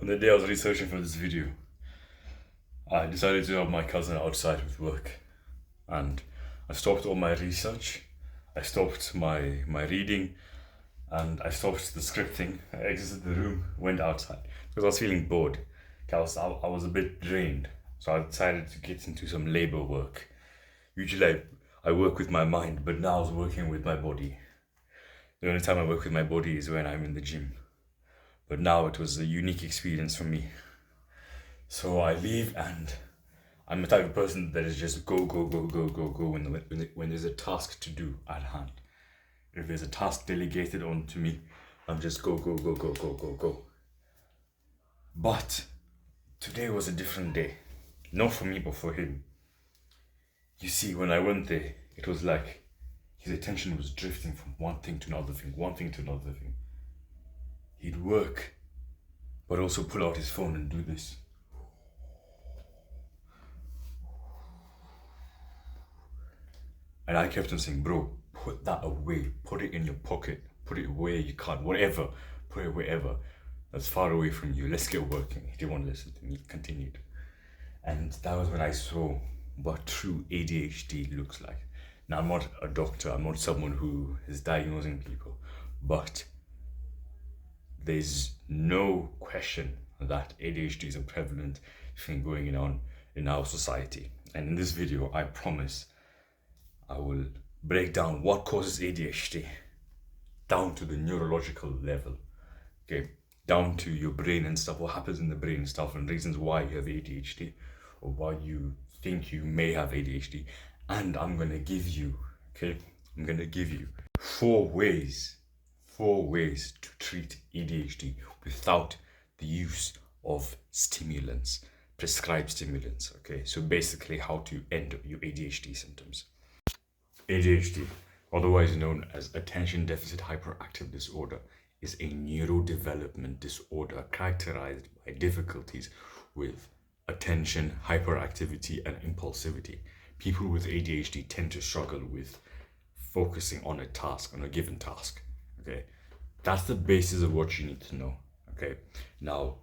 On the day I was researching for this video, I decided to help my cousin outside with work, and I stopped all my research, I stopped my reading, and I stopped the scripting. I exited the room, went outside because I was feeling bored. I was a bit drained, so I decided to get into some labor work. Usually I work with my mind, but now I was working with my body. The only time I work with my body is when I'm in the gym. But now it was a unique experience for me. So I leave, and I'm the type of person that is just go when there's a task to do at hand. If there's a task delegated onto me, I'm just go. But today was a different day. Not for me, but for him. You see, when I went there, it was like his attention was drifting from one thing to another thing. He'd work, but also pull out his phone and do this. And I kept on saying, bro, put that away, put it in your pocket, put it where you can't, whatever, put it wherever that's far away from you. Let's get working. He didn't want to listen to me, continued. And that was when I saw what true ADHD looks like. Now, I'm not a doctor, I'm not someone who is diagnosing people, but there's no question that ADHD is a prevalent thing going on in our society. And in this video, I promise I will break down what causes ADHD down to the neurological level, okay, down to your brain and stuff, what happens in the brain and stuff, and reasons why you have ADHD or why you think you may have ADHD. And I'm gonna give you, four ways to treat ADHD without the use of stimulants, prescribed stimulants, okay? So basically how to end your ADHD symptoms. ADHD, otherwise known as Attention Deficit Hyperactive Disorder, is a neurodevelopment disorder characterized by difficulties with attention, hyperactivity, and impulsivity. People with ADHD tend to struggle with focusing on a task, on a given task, okay? That's the basis of what you need to know, okay? Now,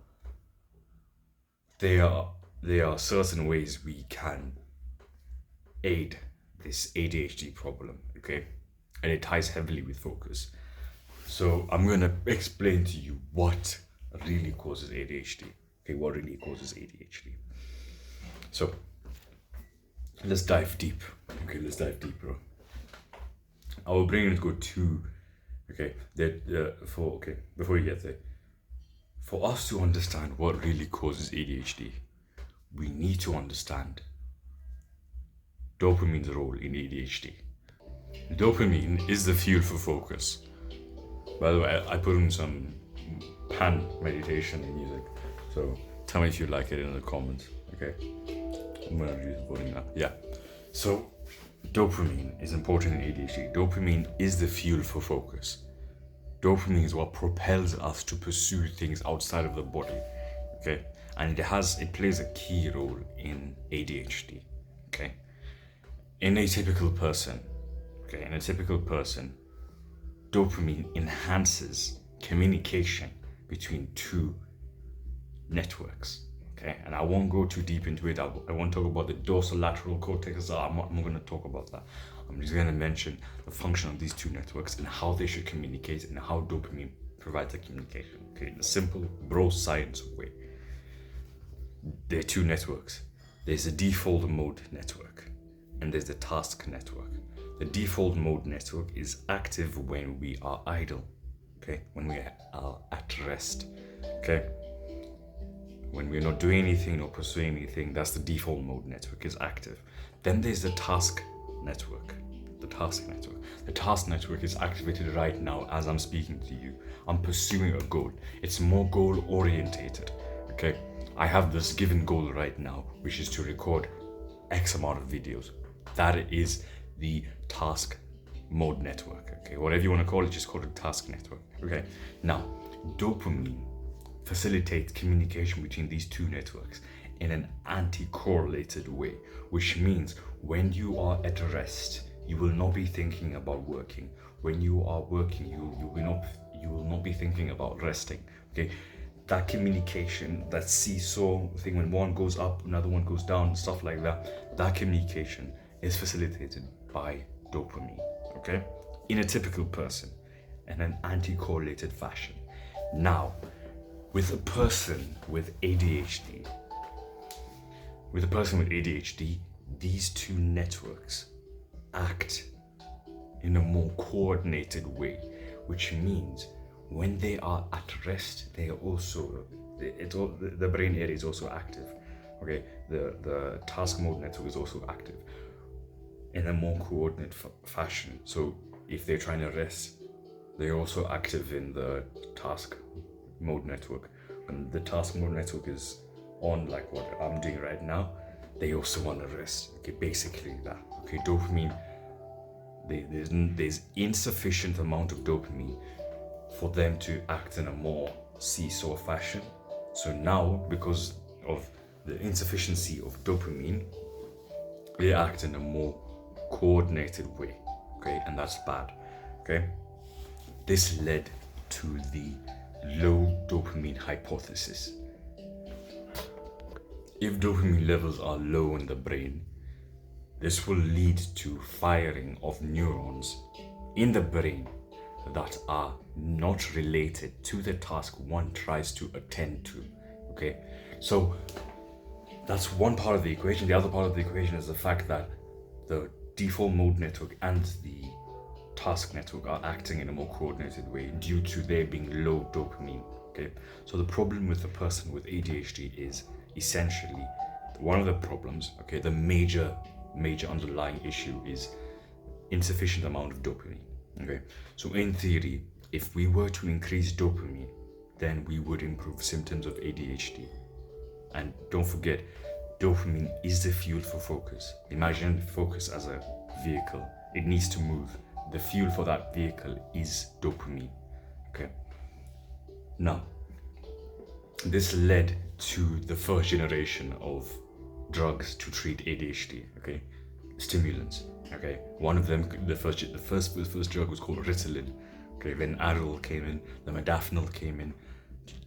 there are certain ways we can aid this ADHD problem, okay? And it ties heavily with focus. So I'm gonna explain to you what really causes ADHD, okay? What really causes ADHD. So let's dive deep, bro. I will bring in go two, okay? Before we get there, for us to understand what really causes ADHD, we need to understand dopamine's role in ADHD. Dopamine is the fuel for focus. By the way, I put in some pan meditation music, so tell me if you like it in the comments, okay? I'm gonna do the voting now. Yeah. So dopamine is important in ADHD. Dopamine is the fuel for focus. Dopamine is what propels us to pursue things outside of the body, okay? And it plays a key role in ADHD, okay? In a typical person, dopamine enhances communication between two networks, okay? And I won't go too deep into it. I won't talk about the dorsolateral cortex. I'm not going to talk about that. I'm just going to mention the function of these two networks and how they should communicate and how dopamine provides the communication, okay? In a simple bro science way. There are two networks. There's a default mode network and there's the task network. The default mode network is active when we are idle, okay? When we are at rest, okay? When we're not doing anything or pursuing anything, that's the default mode network is active. Then there's the task network. The task network is activated right now as I'm speaking to you. I'm pursuing a goal. It's more goal orientated, okay? I have this given goal right now, which is to record X amount of videos. That is the task mode network, okay? Whatever you want to call it, just call it task network, okay? Now, dopamine facilitates communication between these two networks in an anti-correlated way, which means when you are at rest, you will not be thinking about working. When you are working, you will not be thinking about resting, okay? that communication, that seesaw thing, when one goes up, another one goes down, stuff like that, that communication is facilitated by dopamine, okay? In a typical person, in an anti-correlated fashion. Now, with a person with ADHD, these two networks act in a more coordinated way, which means when they are at rest, they are also, the brain area is also active. Okay, the task mode network is also active in a more coordinated fashion. So if they're trying to rest, they're also active in the task mode network. When the task mode network is on, like what I'm doing right now, they also want to rest. Okay, basically that. Okay, dopamine, there's insufficient amount of dopamine for them to act in a more seesaw fashion. So now, because of the insufficiency of dopamine, they act in a more coordinated way, okay, and that's bad, okay? This led to the low dopamine hypothesis. If dopamine levels are low in the brain, this will lead to firing of neurons in the brain that are not related to the task one tries to attend to, okay? So that's one part of the equation. The other part of the equation is the fact that the default mode network and the task network are acting in a more coordinated way due to there being low dopamine, okay? So the problem with the person with ADHD is essentially one of the problems, okay, the major underlying issue is insufficient amount of dopamine, okay? So in theory, if we were to increase dopamine, then we would improve symptoms of ADHD. And don't forget, dopamine is the fuel for focus. Imagine focus as a vehicle. It needs to move. The fuel for that vehicle is dopamine, okay? Now, this led to the first generation of drugs to treat ADHD, okay? Stimulants, okay? One of them, the first drug was called Ritalin, okay? Then Adderall came in, the modafinil came in.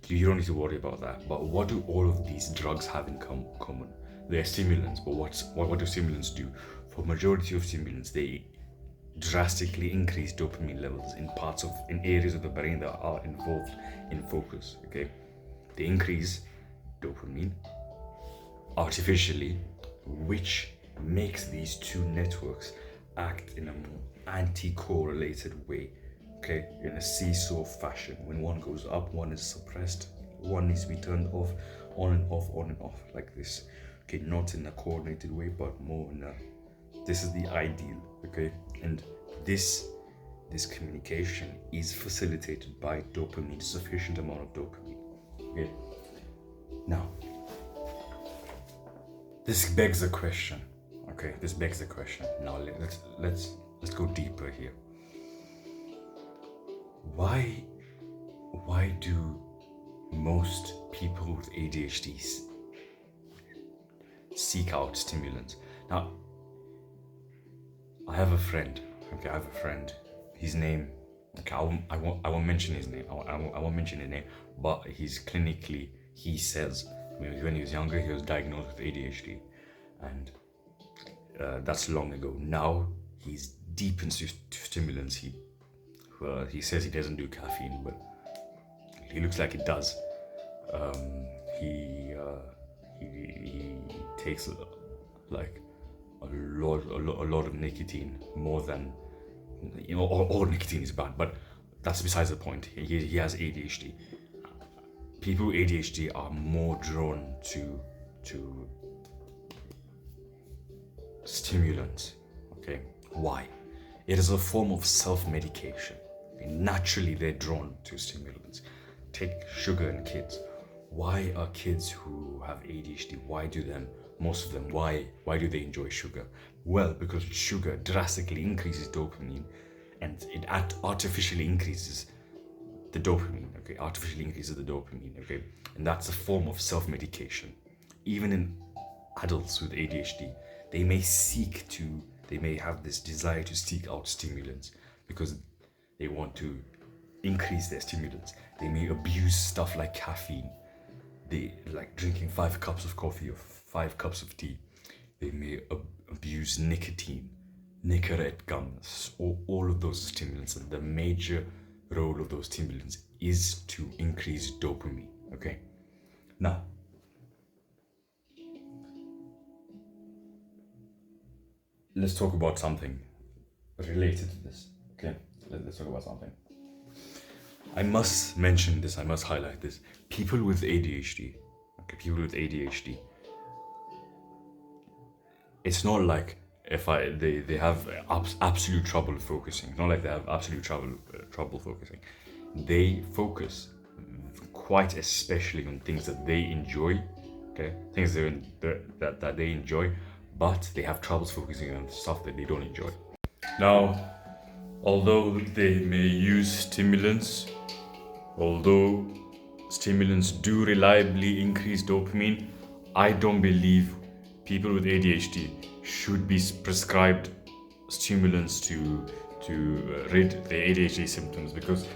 You don't need to worry about that. But what do all of these drugs have in common? They're stimulants, but what do stimulants do? For majority of stimulants, they drastically increase dopamine levels in areas of the brain that are involved in focus, okay? They increase dopamine artificially, which makes these two networks act in a more anti-correlated way, okay, in a seesaw fashion. When one goes up, one is suppressed, one needs to be turned off, on and off, like this, okay? Not in a coordinated way, but more in a, this is the ideal, okay? And this communication is facilitated by dopamine, sufficient amount of dopamine, okay? Now, this begs a question, okay? Now let's go deeper here. Why do most people with ADHD seek out stimulants? Now, I have a friend. His name, okay, I won't mention his name. I won't mention his name, but he says when he was younger, he was diagnosed with ADHD, and that's long ago. Now he's deep into stimulants. He says he doesn't do caffeine, but he looks like he does. He takes like a lot of nicotine, more than, you know, all nicotine is bad, but that's besides the point. He has ADHD. People with ADHD are more drawn to stimulants, okay? Why? It is a form of self-medication. Naturally, they're drawn to stimulants. Take sugar in kids. Why are kids who have ADHD, most of them, why do they enjoy sugar? Well, because sugar drastically increases dopamine, and it artificially increases the dopamine, okay? Okay? And that's a form of self-medication. Even in adults with ADHD, they may have this desire to seek out stimulants because they want to increase their stimulants. They may abuse stuff like caffeine. They like drinking 5 cups of coffee or 5 cups of tea. They may abuse nicotine, Nicorette gums, all of those stimulants. And the major role of those stimulants is to increase dopamine. Okay. Now, let's talk about something related to this. Okay, let's talk about something. I must mention this, I must highlight this. People with ADHD, it's not like they have absolute trouble focusing. It's not like they have absolute trouble focusing. They focus quite especially on things that they enjoy, okay? Things that they enjoy, but they have troubles focusing on stuff that they don't enjoy. Now, although they may use stimulants, although stimulants do reliably increase dopamine, I don't believe people with ADHD should be prescribed stimulants to rid the ADHD symptoms, because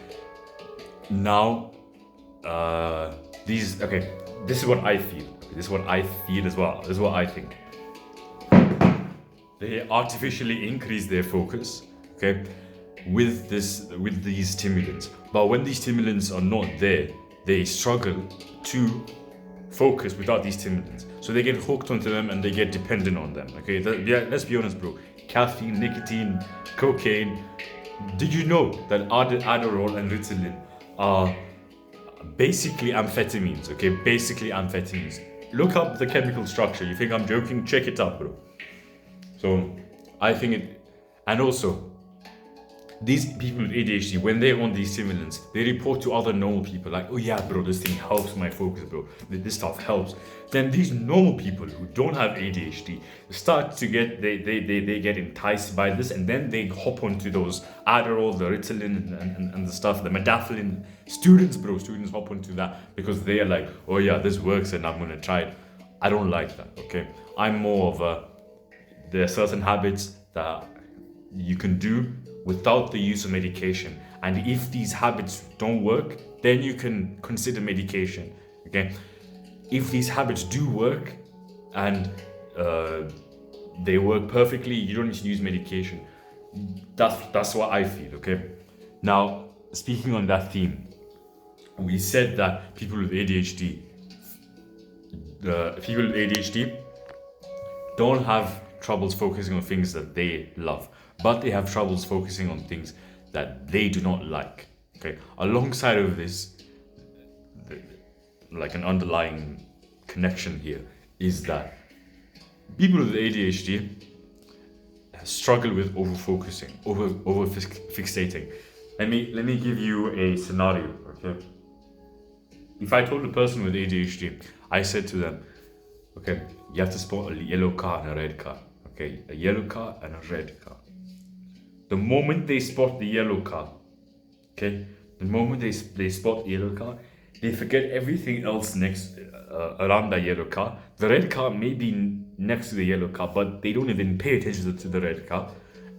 now this is what I feel. This is what I feel as well. This is what I think. They artificially increase their focus, okay, with these stimulants. But when these stimulants are not there, they struggle to focus without these stimulants. So they get hooked onto them and they get dependent on them. Okay, let's be honest, bro. Caffeine, nicotine, cocaine. Did you know that Adderall and Ritalin are basically amphetamines? Okay, basically amphetamines. Look up the chemical structure. You think I'm joking? Check it out, bro. So I think it, and also these people with ADHD, when they're on these stimulants, they report to other normal people like, oh yeah, bro, this thing helps my focus, bro. This stuff helps. Then these normal people who don't have ADHD start to get, they get enticed by this, and then they hop onto those Adderall, the Ritalin, and the stuff, the Modafinil. Students hop onto that because they are like, oh yeah, this works and I'm gonna try it. I don't like that, okay? I'm more of there are certain habits that you can do without the use of medication, and if these habits don't work, then you can consider medication. Okay, if these habits do work and they work perfectly, you don't need to use medication. That's what I feel. Okay, now speaking on that theme, we said that people with ADHD don't have troubles focusing on things that they love, but they have troubles focusing on things that they do not like. Okay, alongside of this, like an underlying connection here is that people with ADHD struggle with over-focusing, over-fixating. Let me give you a scenario, okay? If I told a person with ADHD, I said to them, okay, you have to spot a yellow car and a red car. Okay, a yellow car and a red car. The moment they spot the yellow car, okay, the moment they spot the yellow car, they forget everything else next around that yellow car. The red car may be next to the yellow car, but they don't even pay attention to the red car,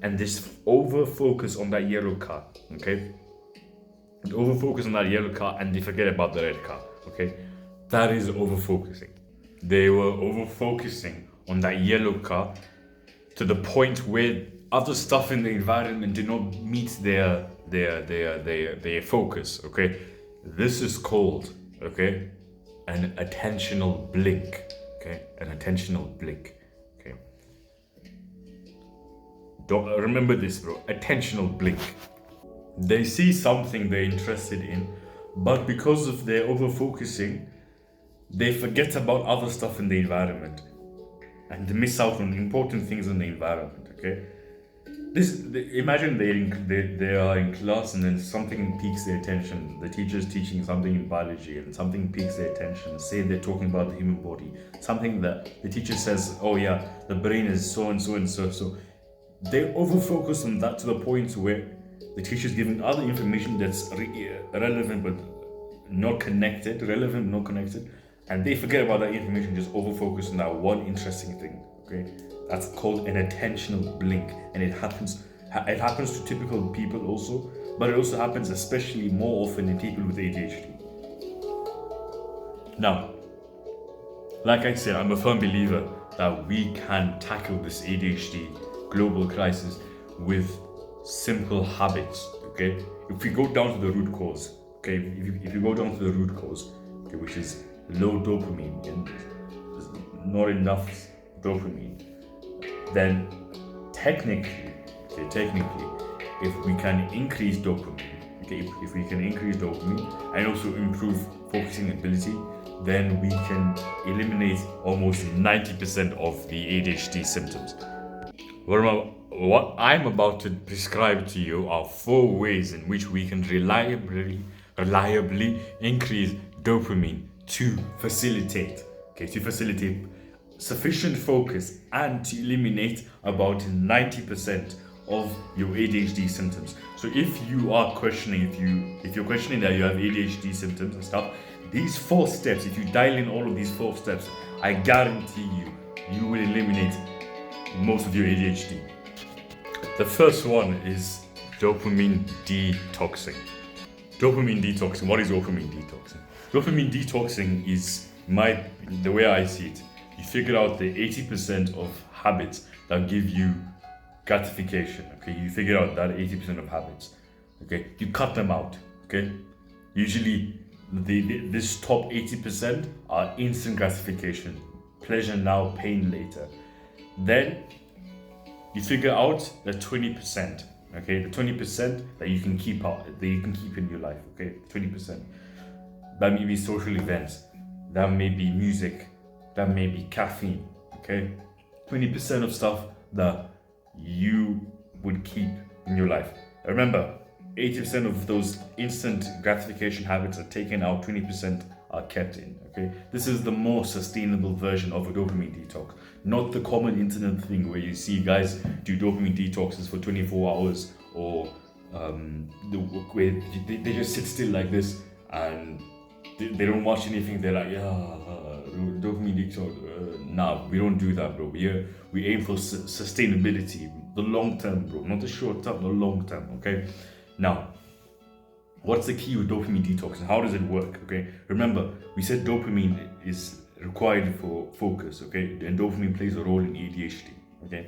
and they over focus on that yellow car. Okay, they over focus on that yellow car and they forget about the red car. Okay, that is over focusing. They were over focusing on that yellow car to the point where other stuff in the environment did not meet their focus. Okay, this is called, okay, an attentional blink. Okay, an attentional blink. Okay, don't remember this, bro. Attentional blink. They see something they're interested in, but because of their over focusing, they forget about other stuff in the environment and they miss out on important things in the environment. Okay, imagine they are in class and then something piques their attention. The teacher's teaching something in biology and something piques their attention. Say they're talking about the human body, something that the teacher says, oh yeah, the brain is so and so and so. So they over focus on that to the point where the teacher's giving other information that's relevant but not connected, and they forget about that information, just over focus on that one interesting thing. Okay, that's called an attentional blink, and it happens to typical people also, but it also happens especially more often in people with ADHD. Now, like I said, I'm a firm believer that we can tackle this ADHD global crisis with simple habits, okay? If we go down to the root cause, okay, if you go down to the root cause, okay, which is low dopamine and not enough dopamine, then technically, if we can increase dopamine, okay, if we can increase dopamine and also improve focusing ability, then we can eliminate almost 90% of the ADHD symptoms. What I'm about to describe to you are 4 ways in which we can reliably increase dopamine to facilitate sufficient focus and to eliminate about 90% of your ADHD symptoms. So if you are questioning, if you're questioning that you have ADHD symptoms and stuff, these 4 steps, if you dial in all of these 4 steps, I guarantee you will eliminate most of your ADHD. The first one is dopamine detoxing. Dopamine detoxing. What is dopamine detoxing? Dopamine detoxing is the way I see it. You figure out the 80% of habits that give you gratification. Okay, you figure out that 80% of habits. Okay, you cut them out. Okay, usually this top 80% are instant gratification, pleasure now, pain later. Then you figure out the 20%, okay, the 20% that you can keep in your life, okay, 20%. That may be social events, that may be music, that may be caffeine, okay, 20% of stuff that you would keep in your life. Remember, 80% of those instant gratification habits are taken out, 20% are kept in, okay? This is the more sustainable version of a dopamine detox, not the common internet thing where you see guys do dopamine detoxes for 24 hours or where they just sit still like this and they don't watch anything. They're like, dopamine detox. Nah, we don't do that, bro. We aim for sustainability, the long term, bro, not the short term, the long term, okay? Now, what's the key with dopamine detox and how does it work? Okay, remember we said dopamine is required for focus, okay, and dopamine plays a role in ADHD. Okay,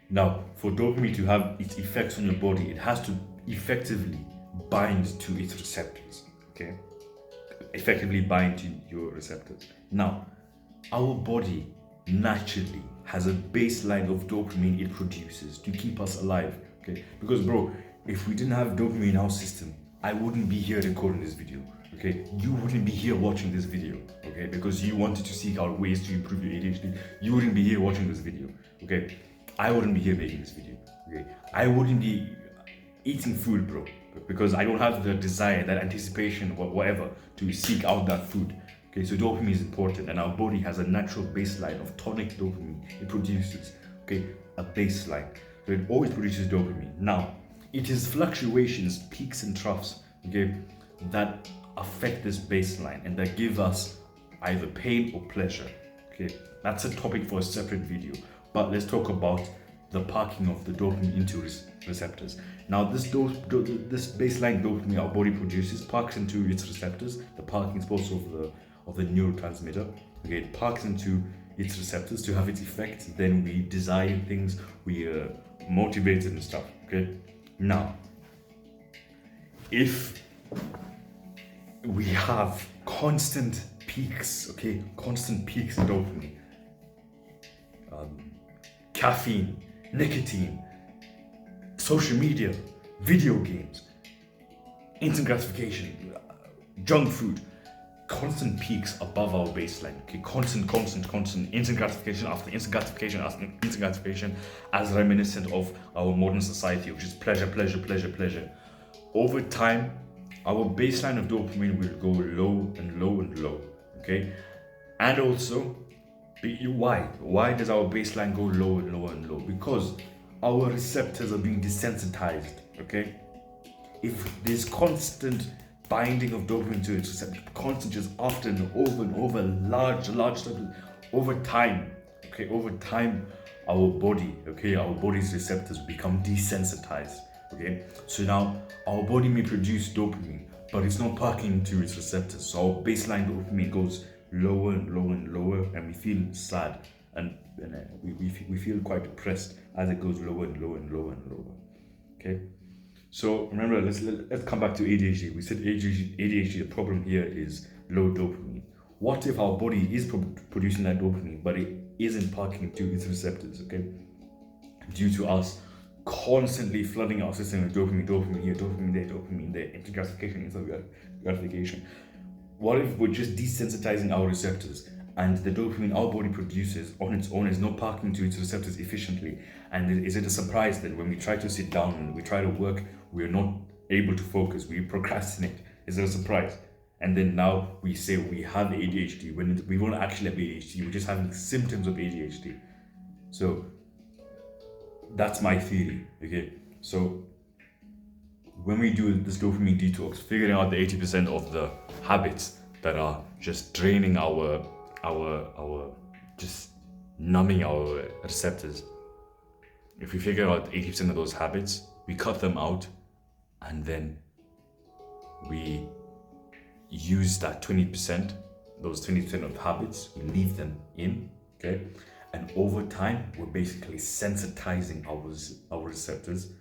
now for dopamine to have its effects on your body, it has to effectively bind to its receptors. Okay, effectively bind to your receptors. Now, our body naturally has a baseline of dopamine it produces to keep us alive. Okay, because bro, if we didn't have dopamine in our system, I wouldn't be here recording this video, okay? You wouldn't be here watching this video, okay? Because you wanted to seek out ways to improve your ADHD. You wouldn't be here watching this video, okay? I wouldn't be here making this video, okay? I wouldn't be eating food, bro, because I don't have the desire, that anticipation, whatever, to seek out that food, okay? So dopamine is important, and our body has a natural baseline of tonic dopamine it produces, okay? A baseline. So it always produces dopamine. Now, it is fluctuations, peaks and troughs, okay, that affect this baseline and that give us either pain or pleasure, okay. That's a topic for a separate video, but let's talk about the parking of the dopamine into receptors. Now, this baseline dopamine our body produces parks into its receptors. The parking spots of the neurotransmitter, okay, it parks into its receptors to have its effect. Then we desire things, we are motivated and stuff, okay. Now, if we have constant peaks, okay, constant peaks in dopamine, caffeine, nicotine, social media, video games, instant gratification, junk food, constant peaks above our baseline, okay, constant, instant gratification after instant gratification after instant gratification, as reminiscent of our modern society, which is pleasure. Over time, our baseline of dopamine will go low and low, okay? And also, why does our baseline go low and low? Because our receptors are being desensitized, okay? If there's constant binding of dopamine to its receptor, constant, just often over large studies, over time, our body's receptors become desensitized, Okay, so now our body may produce dopamine, but it's not parking to its receptors. So our baseline dopamine goes lower and lower and lower, and we feel sad, and we feel quite depressed as it goes lower and lower and lower and lower. Okay, so remember, let's come back to ADHD. We said ADHD. The problem here is low dopamine. What if our body is producing that dopamine, but it isn't parking to its receptors? Okay, due to us constantly flooding our system with dopamine here, dopamine there, instant gratification, instant gratification. What if we're just desensitizing our receptors, and the dopamine our body produces on its own is not parking to its receptors efficiently? And is it a surprise that when we try to sit down and we try to work, we're not able to focus, we procrastinate? Is it a surprise? And then now we say we have ADHD when we won't actually have ADHD, we're just having symptoms of ADHD. So that's my theory. Okay, so when we do this dopamine detox, figuring out the 80% of the habits that are just draining our just numbing our receptors, if we figure out 80% of those habits, we cut them out, and then we use that 20%, those 20% of habits, we leave them in, okay? And over time, we're basically sensitizing our receptors,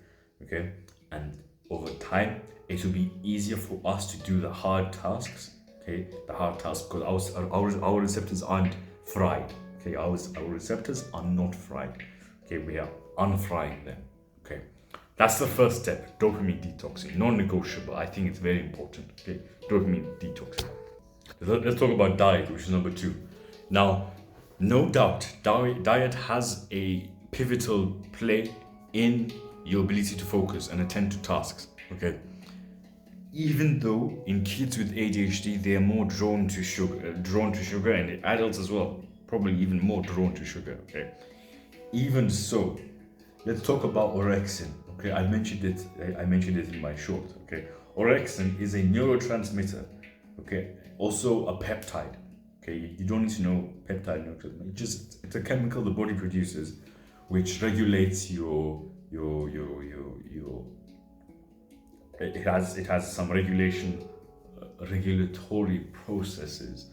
okay? And over time, it will be easier for us to do the hard tasks, okay? The hard tasks, because our receptors aren't fried, okay? Our receptors are not fried, okay? We are unfrying them, okay? That's the first step, dopamine detoxing, non-negotiable. I think it's very important, okay? Dopamine detoxing. Let's talk about diet, which is number 2. Now, no doubt, diet has a pivotal play in your ability to focus and attend to tasks, okay? Even though in kids with ADHD, they are more drawn to sugar, and adults as well, probably even more drawn to sugar, okay? Even so, let's talk about orexin, okay? I mentioned it in my short, okay? Orexin is a neurotransmitter, okay? Also a peptide. Okay, you don't need to know peptide neurotransmitter. It's a chemical the body produces, which regulates your. It has some regulatory processes,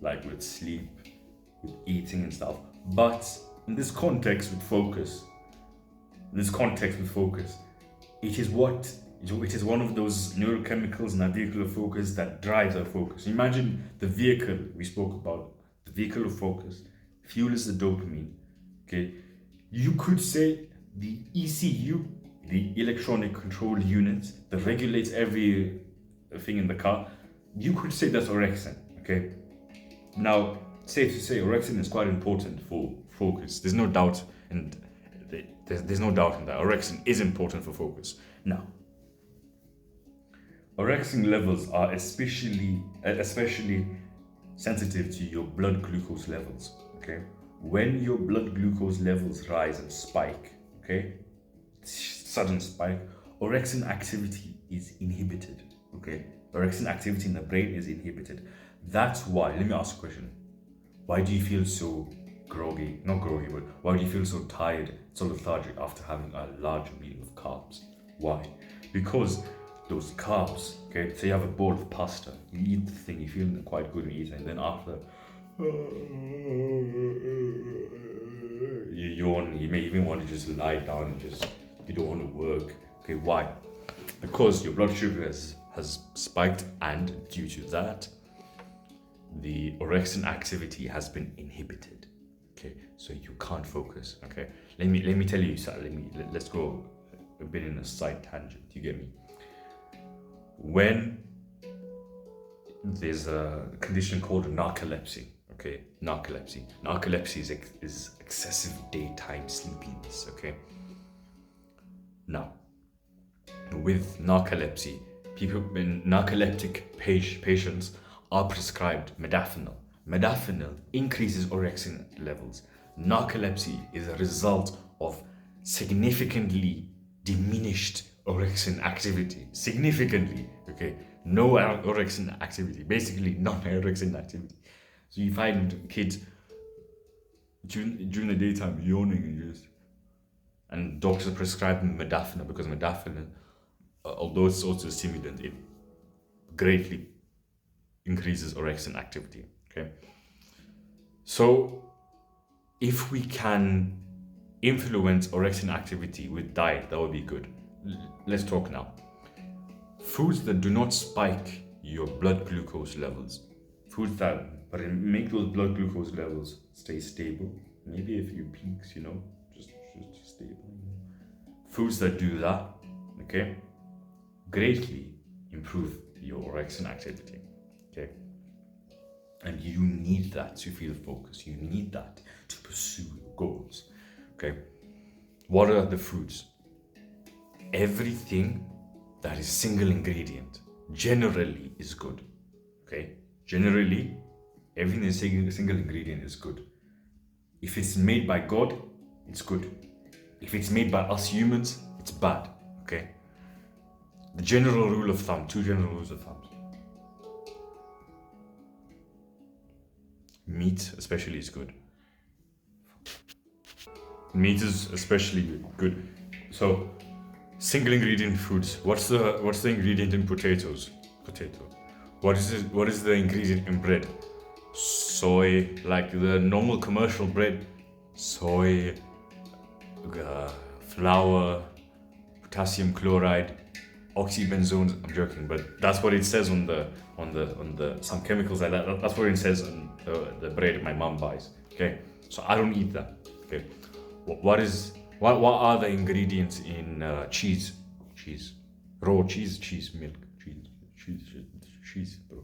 like with sleep, with eating and stuff. But in this context with focus, it is one of those neurochemicals in our vehicle of focus that drives our focus. Imagine the vehicle we spoke about, the vehicle of focus. Fuel is the dopamine. Okay, you could say the ECU, the electronic control unit that regulates everything in the car. You could say that's orexin. Okay, now safe to say orexin is quite important for focus. There's no doubt, and there's no doubt in that. Orexin is important for focus. Now, orexin levels are especially sensitive to your blood glucose levels, okay? When your blood glucose levels rise and spike, okay? Sudden spike, orexin activity is inhibited, okay? Orexin activity in the brain is inhibited. That's why, let me ask a question. Why do you feel so groggy? Not groggy, but why do you feel so tired, so lethargic after having a large meal of carbs? Why? Because those carbs, okay, say you have a bowl of pasta, you eat the thing, you feel quite good when you eat it, and then after you yawn, you may even want to just lie down and you don't want to work. Okay, why? Because your blood sugar has spiked, and due to that, the orexin activity has been inhibited. Okay, so you can't focus. Okay, let me tell you, let's go a bit in a side tangent. You get me? When there's a condition called narcolepsy, okay, narcolepsy is excessive daytime sleepiness. Okay, now with narcolepsy, people in narcoleptic patients are prescribed modafinil. Modafinil increases orexin levels. Narcolepsy is a result of significantly diminished orexin activity. Significantly, okay? No orexin activity, basically non-orexin activity. So you find kids during the daytime yawning and just and doctors prescribe modafinil because modafinil, although it's also a stimulant, it greatly increases orexin activity. Okay, so if we can influence orexin activity with diet, that would be good. Let's talk now. Foods that do not spike your blood glucose levels, foods that make those blood glucose levels stay stable, maybe a few peaks, just stable. Foods that do that, okay, greatly improve your orexin activity, okay? And you need that to feel focused. You need that to pursue your goals, okay? What are the foods? Everything that is single ingredient generally is good, okay? Generally, everything that is single ingredient is good. If it's made by God, it's good. If it's made by us humans, it's bad, okay? The general rule of thumb, two general rules of thumb. Meat especially is good. Meat is especially good. So, single ingredient foods. What's the ingredient in potatoes? Potato. What is the ingredient in bread? Soy, like the normal commercial bread. Soy, flour, potassium chloride, oxybenzones. I'm joking, but that's what it says on the some chemicals like that. That's what it says on the bread my mom buys. Okay, so I don't eat that. Okay, what are the ingredients in cheese? Raw cheese, milk, cheese, bro.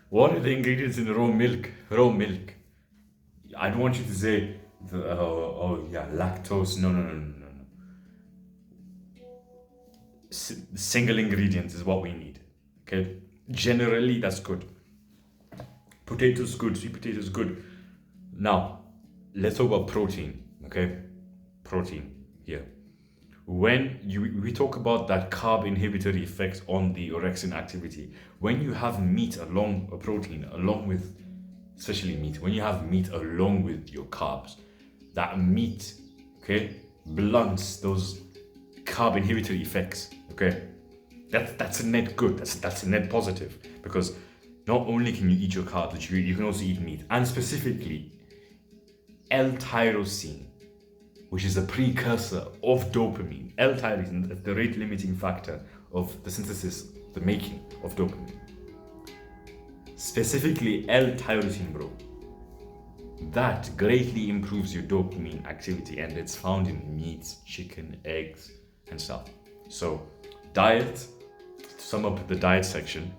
What are the ingredients in raw milk? Raw milk. I don't want you to say lactose. No. Single ingredient is what we need. Okay, generally that's good. Potatoes good, sweet potatoes good. Now, let's talk about protein. Okay, protein here. When we talk about that carb inhibitory effect on the orexin activity, when you have meat along a protein, along with, especially meat, when you have meat along with your carbs, that meat, okay, blunts those carb inhibitory effects. Okay, that's a net good. That's a net positive, because not only can you eat your carbs, but you can also eat meat, and specifically L-tyrosine, which is a precursor of dopamine. L-tyrosine is the rate limiting factor of the synthesis, the making of dopamine. Specifically L-tyrosine, bro. That greatly improves your dopamine activity, and it's found in meats, chicken, eggs, and stuff. So, diet, to sum up the diet section,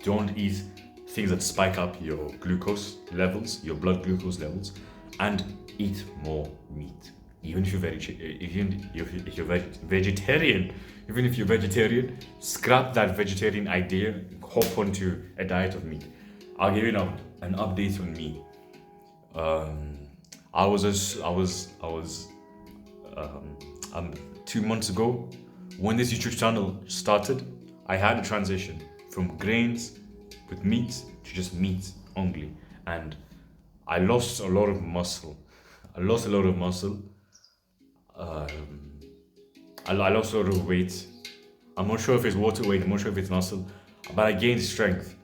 don't eat things that spike up your glucose levels, your blood glucose levels, and eat more meat. Even if you're vegetarian, scrap that vegetarian idea, hop onto a diet of meat. I'll give you an update on me. I was 2 months ago, when this YouTube channel started, I had a transition from grains with meat to just meat only, and I lost a lot of muscle. I lost a lot of weight. I'm not sure if it's water weight. I'm not sure if it's muscle, but I gained strength.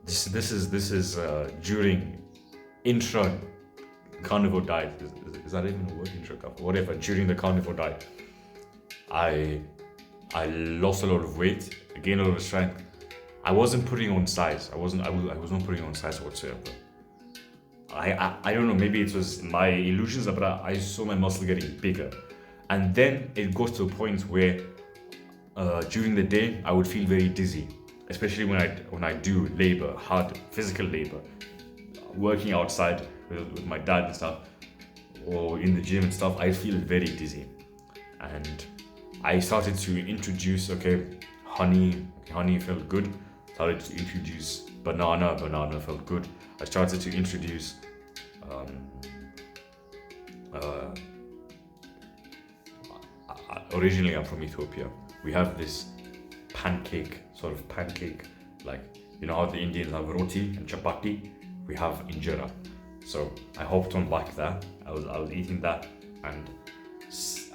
This is during intra carnivore diet. Is that even a word? Intra whatever. During the carnivore diet, I lost a lot of weight. I gained a lot of strength. I wasn't putting on size. I was not putting on size whatsoever. I don't know, maybe it was my illusions, but I saw my muscle getting bigger. And then it goes to a point where during the day I would feel very dizzy, especially when I do labor, hard physical labor, working outside with my dad and stuff, or in the gym and stuff. I feel very dizzy, and I started to introduce honey felt good. Started to introduce banana felt good. I started to introduce originally I'm from Ethiopia. We have this pancake, like, you know how the Indians have roti and chapati? We have injera. So I hopped on like that. I was eating that, and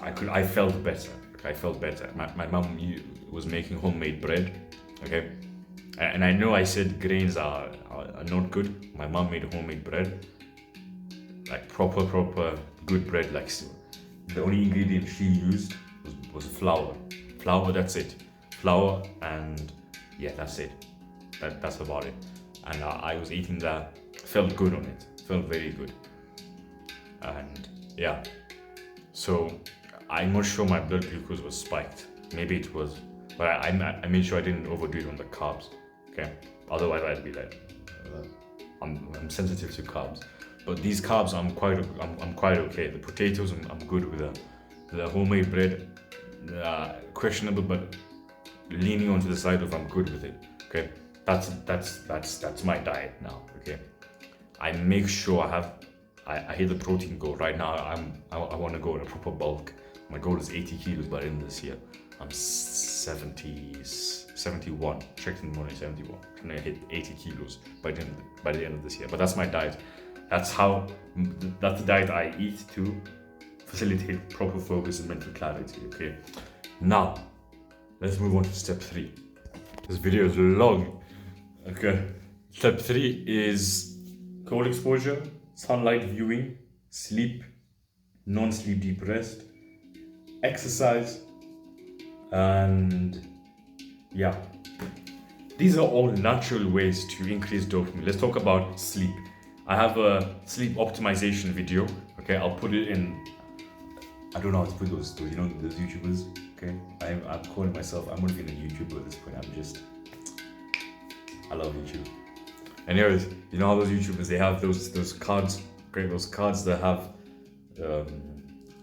I felt better. I felt better. My mom was making homemade bread, okay? And I know I said grains are not good. My mom made homemade bread, like proper good bread. Like, the only ingredient she used was flour. Flour, that's it. Flour, and yeah, that's it. That's about it. And I was eating that, felt good on it, felt very good. And yeah, so I'm not sure my blood glucose was spiked. Maybe it was, but I made sure I didn't overdo it on the carbs. Okay, otherwise I'd be like, I'm sensitive to carbs. But these carbs, I'm quite okay. The potatoes, I'm good with them. The homemade bread, questionable, but leaning onto the side of I'm good with it. Okay, that's my diet now. Okay, I make sure I hit the protein goal. Right now I want to go in a proper bulk. My goal is 80 kilos by the end of this year. I'm 71. Checked in the morning, 71. I'm gonna hit 80 kilos by the end of this year. But that's my diet. That's the diet I eat to facilitate proper focus and mental clarity. Okay. Now, let's move on to step 3. This video is long. Okay. Step 3 is cold exposure, sunlight viewing, sleep, non-sleep deep rest, exercise, and yeah. These are all natural ways to increase dopamine. Let's talk about sleep. I have a sleep optimization video. Okay, I'll put it in. I don't know how to put those YouTubers. Okay, I'm calling myself. I'm not even a YouTuber at this point. I love YouTube. Anyways, you know how those YouTubers, they have those cards. Okay, those cards that have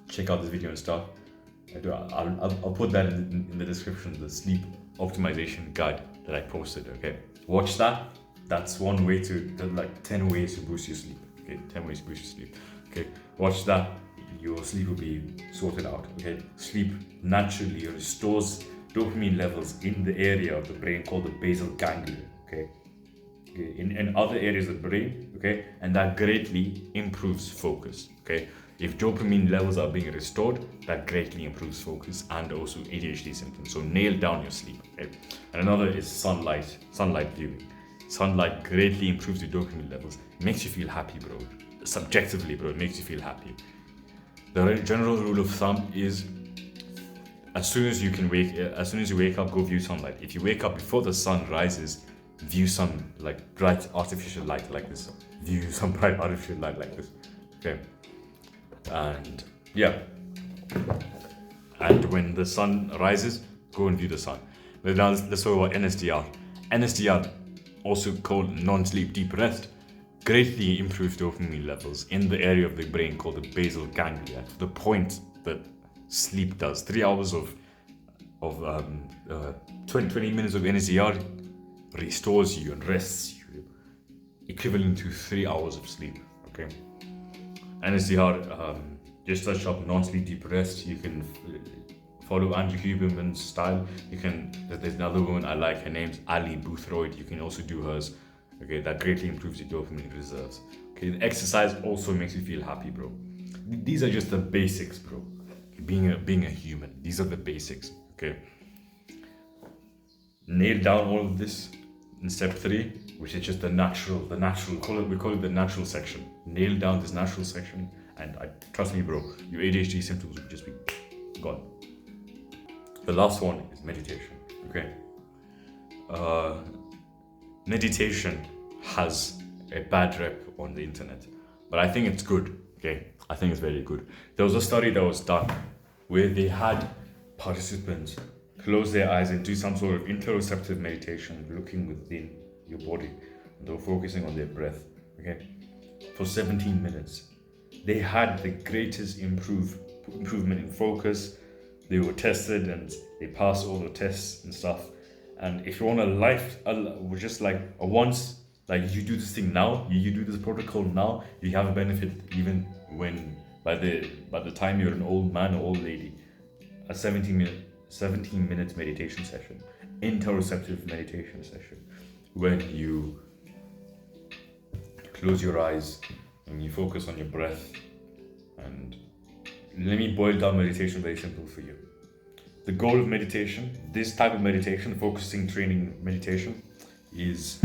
check out this video and stuff. I'll put that in the description. The sleep optimization guide that I posted. Okay, watch that. That's one way like 10 ways to boost your sleep. Okay, 10 ways to boost your sleep. Okay, watch that. Your sleep will be sorted out. Okay, sleep naturally restores dopamine levels in the area of the brain called the basal ganglia. Okay, in other areas of the brain. Okay, and that greatly improves focus. Okay, if dopamine levels are being restored, that greatly improves focus and also ADHD symptoms. So nail down your sleep. Okay, and another is sunlight viewing. Sunlight greatly improves your dopamine levels. It makes you feel happy, bro. Subjectively, bro, it makes you feel happy. The general rule of thumb is, as soon as you wake up, go view sunlight. If you wake up before the sun rises, view some like bright artificial light like this. View some bright artificial light like this. Okay. And yeah. And when the sun rises, go and view the sun. But now let's talk about NSDR. NSDR, also called non-sleep deep rest, greatly improves dopamine levels in the area of the brain called the basal ganglia, to the point that sleep does. 3 hours of 20 minutes of NSDR restores you and rests you, equivalent to 3 hours of sleep. Okay, NSDR, just search up non-sleep deep rest. You can follow Andrew Huberman's style. There's another woman I like, her name's Ali Boothroyd. You can also do hers. Okay, that greatly improves your dopamine reserves. Okay, the exercise also makes you feel happy, bro. These are just the basics, bro. Being a human, these are the basics. Okay, nail down all of this in step 3, which is just the natural. We call it the natural section. Nail down this natural section, and trust me, bro, your ADHD symptoms will just be gone. The last one is meditation. Okay. Meditation has a bad rep on the internet, but I think it's good. Okay, I think it's very good. There was a study that was done where they had participants close their eyes and do some sort of interoceptive meditation, looking within your body. They were focusing on their breath. Okay, for 17 minutes. They had the greatest improvement in focus. They were tested and they passed all the tests and stuff. And if you want just like a once, like you do this thing now, you do this protocol now, you have a benefit even when by the time you're an old man or old lady. A 17 minute meditation session, interoceptive meditation session, when you close your eyes and you focus on your breath and let me boil down meditation very simple for you. The goal of meditation, this type of meditation, focusing training meditation, is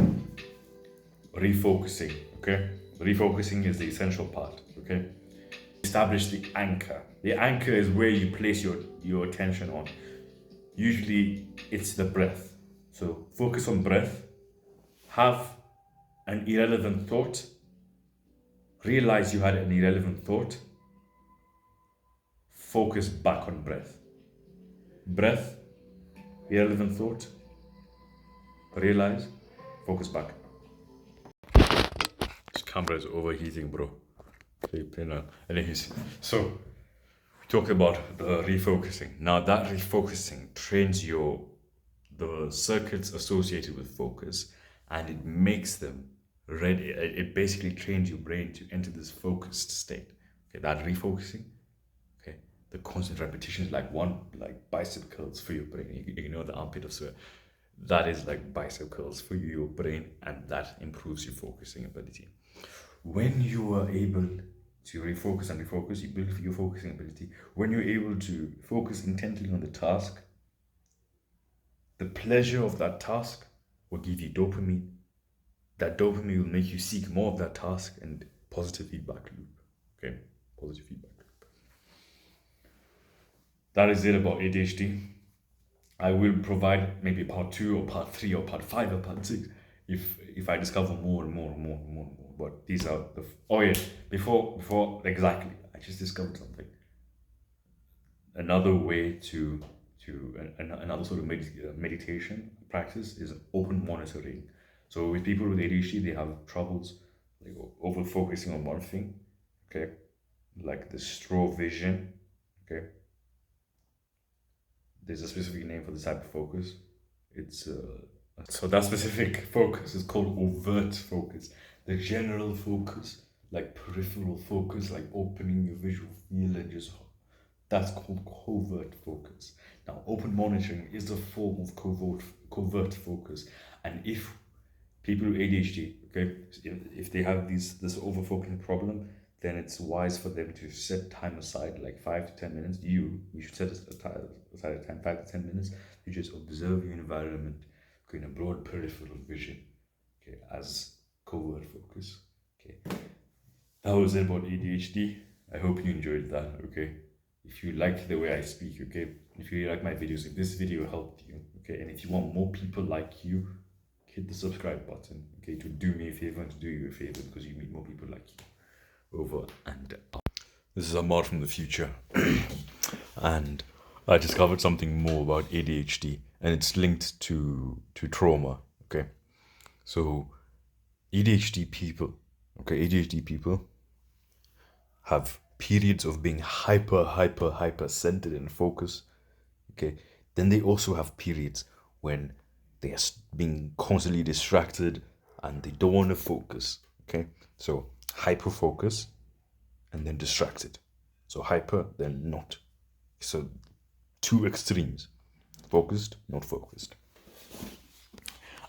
refocusing. Okay, refocusing is the essential part. Okay, establish the anchor. The anchor is where you place your attention on. Usually, it's the breath. So focus on breath. Have an irrelevant thought. Realize you had an irrelevant thought. Focus back on breath. Breath, irrelevant thought. Realize, focus back. This camera is overheating, bro. Okay, anyways, so we talked about the refocusing. Now that refocusing trains the circuits associated with focus, and it makes them ready. It basically trains your brain to enter this focused state. Okay, that refocusing. Okay, the constant repetition is like bicep curls for your brain. You know the armpit of sweat. That is like bicep curls for your brain, and that improves your focusing ability. When you are able to refocus and refocus, you build your focusing ability. When you're able to focus intently on the task, the pleasure of that task will give you dopamine. That dopamine will make you seek more of that task, and positive feedback loop. Okay, positive feedback loop. That is it about ADHD. I will provide maybe part 2 or part 3 or part 5 or part 6 if I discover more and more. But these are before exactly, I just discovered something. Another way to another sort of meditation practice is open monitoring. So with people with ADHD, they have troubles like over focusing on one thing. Okay, like the straw vision. Okay, there's a specific name for this type of focus. It's so that specific focus is called overt focus. The general focus, like peripheral focus, like opening your visual field and just, that's called covert focus. Now, open monitoring is a form of covert focus, and if people with ADHD, okay, if they have this overfocusing problem, then it's wise for them to set time aside, like 5 to 10 minutes. You should set aside a time, 5 to 10 minutes, to just observe your environment, in a broad peripheral vision, okay, as covert focus. Okay, that was it about ADHD. I hope you enjoyed that. Okay, if you like the way I speak, okay, if you like my videos, if this video helped you, okay, and if you want more people like you, hit the subscribe button, okay, to do me a favor and to do you a favor, because you meet more people like you. Over and out. This is Ahmad from the future, and I discovered something more about ADHD, and it's linked to trauma. Okay, so ADHD people have periods of being hyper centered and focused. Okay, then they also have periods when they are being constantly distracted and they don't want to focus. Okay, so hyper focus and then distracted. So hyper, then not. So two extremes: focused, not focused.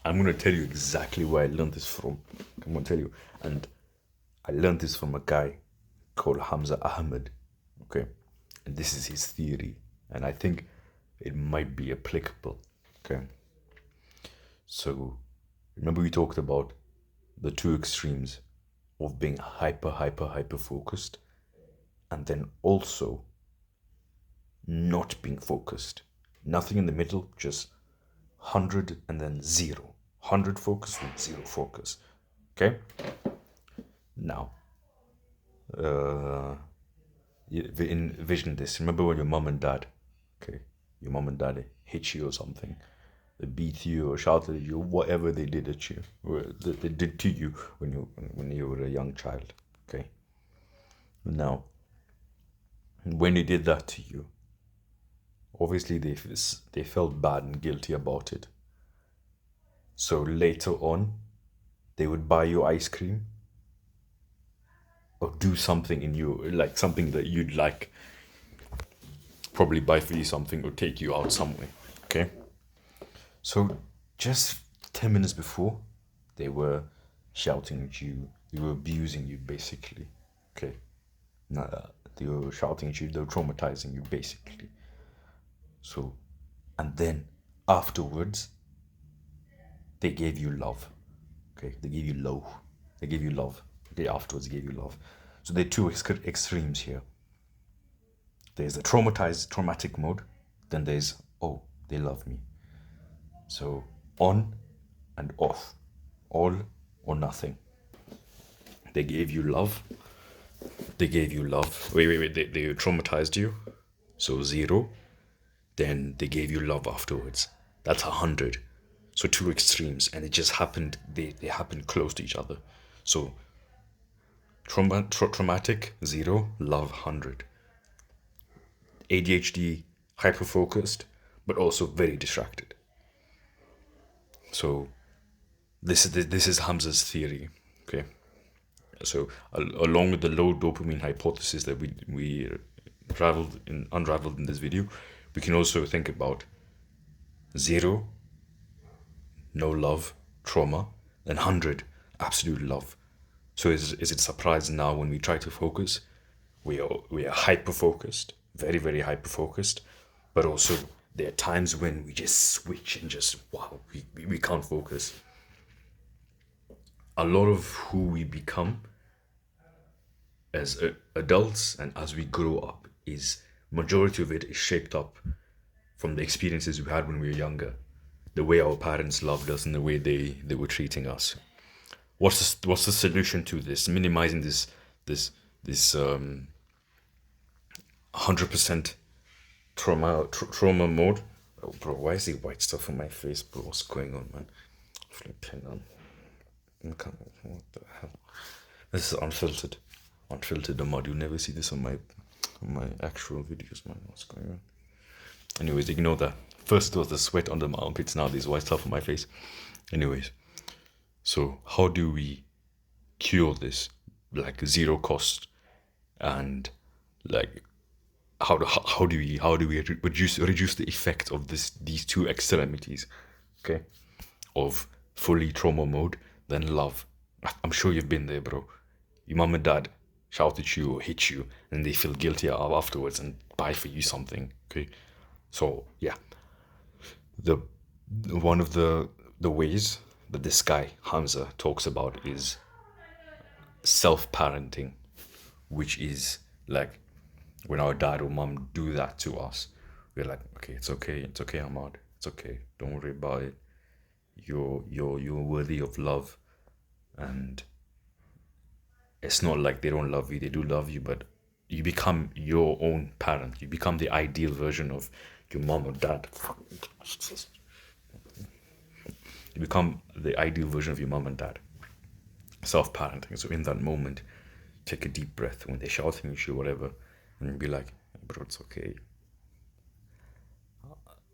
I'm going to tell you exactly where I learned this from. I'm going to tell you. And I learned this from a guy called Hamza Ahmed. Okay. And this is his theory. And I think it might be applicable. Okay. So remember we talked about the two extremes of being hyper focused, and then also not being focused. Nothing in the middle, just 100 and then 0. 100 focus and 0 focus. Okay? Now, envision this. Remember when your mom and dad, your mom and dad hit you or something. They beat you or shouted at you, whatever they did at you, or they did to you when you were a young child. Okay? Now, when they did that to you, obviously they felt bad and guilty about it. So later on, they would buy you ice cream or do something in you, like something that you'd like. Probably buy for you something or take you out somewhere. Okay? So just 10 minutes before, they were shouting at you, they were abusing you basically. Okay? Now, They were shouting at you. They were traumatizing you, basically. So, and then afterwards, they gave you love. Okay, they gave you love. They gave you love. Okay, afterwards, they gave you love. So there are two extremes here. There's the traumatic mode. Then there's, oh, they love me. So on and off, all or nothing. They gave you love. They gave you love. Wait. They traumatized you. So 0. Then they gave you love afterwards. That's 100. So two extremes, and it just happened. They happened close to each other. So traumatic 0, love 100. ADHD, hyper focused, but also very distracted. So this is Hamza's theory. Okay. So along with the low dopamine hypothesis that we unraveled in this video, we can also think about 0, no love, trauma, then 100, absolute love. So is it surprising now when we try to focus, we are hyper focused, very, very hyper focused, but also there are times when we just switch and just, wow, we can't focus. A lot of who we become as adults and as we grow up is, majority of it is shaped up from the experiences we had when we were younger, the way our parents loved us and the way they were treating us. What's the solution to this? Minimizing this 100% trauma mode. Oh, bro, why is the white stuff on my face, bro? What's going on, man? Flipping on. What the hell? This is unfiltered the mod. You'll never see this on my actual videos, man. What's going on? Anyways, ignore that. First it was the sweat under my armpits, now there's white stuff on my face. Anyways, so how do we cure this? Like 0 cost, and like how do we reduce the effect of these two extremities, okay? Of fully trauma mode, then love. I'm sure you've been there, bro. Your mom and dad shout at you or hit you, and they feel guilty afterwards and buy for you something, okay? So yeah, one of the ways that this guy Hamza talks about is self-parenting, which is like when our dad or mom do that to us, we're like, okay, it's okay, Ahmad, it's okay, don't worry about it. You're worthy of love, and it's not like they don't love you, they do love you, but you become your own parent. You become the ideal version of your mom or dad. You become the ideal version of your mom and dad. Self-parenting. So in that moment, take a deep breath when they're shouting at you, whatever, and be like, bro, it's okay.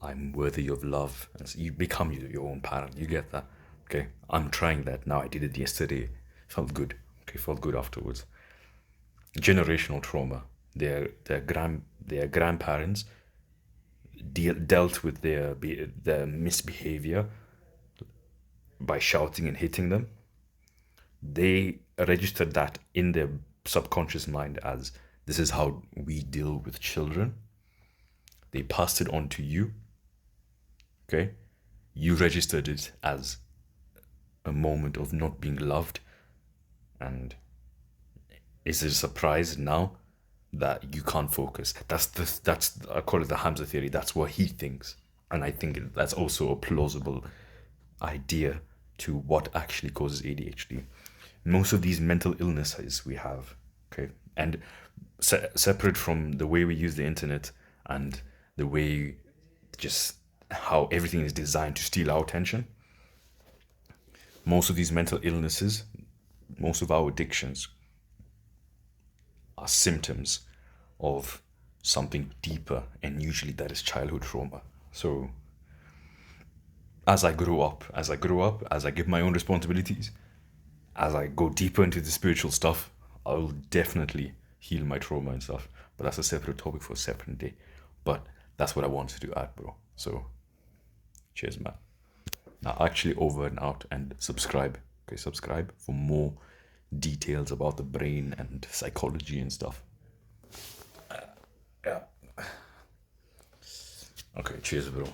I'm worthy of love. And so you become your own parent. You get that? Okay. I'm trying that now. I did it yesterday. Felt good. Okay, felt good afterwards. Generational trauma. Their grandparents dealt with their misbehavior by shouting and hitting them. They registered that in their subconscious mind as, this is how we deal with children. They passed it on to you. Okay? You registered it as a moment of not being loved. And is it a surprise now that you can't focus? That's I call it the Hamza theory. That's what he thinks. And I think that's also a plausible idea to what actually causes ADHD. Most of these mental illnesses we have, okay, and separate from the way we use the internet and the way just how everything is designed to steal our attention, most of these mental illnesses, most of our addictions are symptoms of something deeper, and usually that is childhood trauma. So as I grow up, as I give my own responsibilities, as I go deeper into the spiritual stuff, I will definitely heal my trauma and stuff. But that's a separate topic for a separate day. But that's what I wanted to add, bro. So cheers, man. Now actually over and out, and subscribe. Okay, subscribe for more details about the brain and psychology and stuff. Yeah. Okay, cheers, bro.